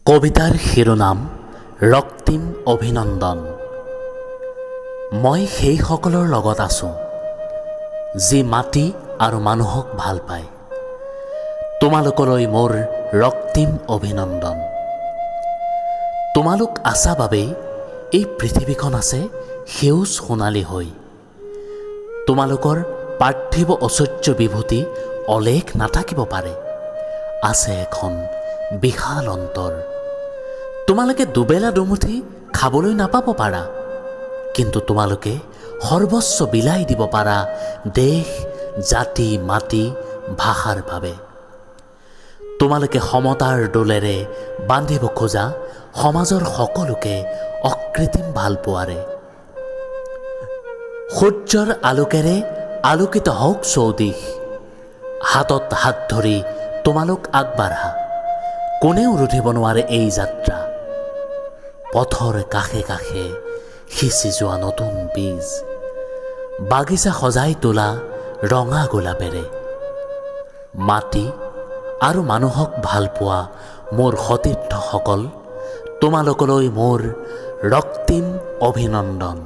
কবিতাৰ শিৰোনাম ৰক্তিম অভিনন্দন। মই সেইসকলৰ লগত আছোঁ যি মাটি আৰু মানুহক ভাল পায়। তোমালোকলৈ মোৰ ৰক্তিম অভিনন্দন। তোমালোক আছা বাবেই এই পৃথিৱীখন আছে সেউজ সোণালী হৈ। তোমালোকৰ পাৰ্থিৱ ঐশ্বৰ্য বিভূতি অলেখ নাথাকিব পাৰে, আছে এখন বিশাল অন্তৰ। তোমালোকে দুবেলা দুমুঠি খাবলৈ নাপাব পাৰা, কিন্তু তোমালোকে সৰ্বস্ব বিলাই দিব পাৰা দেশ, জাতি, মাটি, ভাষাৰ বাবে। তোমালোকে সমতাৰ ডোলেৰে বান্ধিব খোজা সমাজৰ সকলোকে অকৃত্ৰিম ভালপোৱাৰে। সূৰ্যৰ আলোকেৰে আলোকিত হওক চৌদিশ, হাতত হাত ধৰি তোমালোক আগবাঢ়া। কোনেও ৰুধিব নোৱাৰে এই যাত্ৰা। পথৰ কাষে কাষে সিঁচি যোৱা নতুন বীজ, বাগিচা সজাই তোলা ৰঙা গোলাপেৰে। মাটি আৰু মানুহক ভালপোৱা মোৰ সতীৰ্থসকল, তোমালোকলৈ মোৰ ৰক্তিম অভিনন্দন।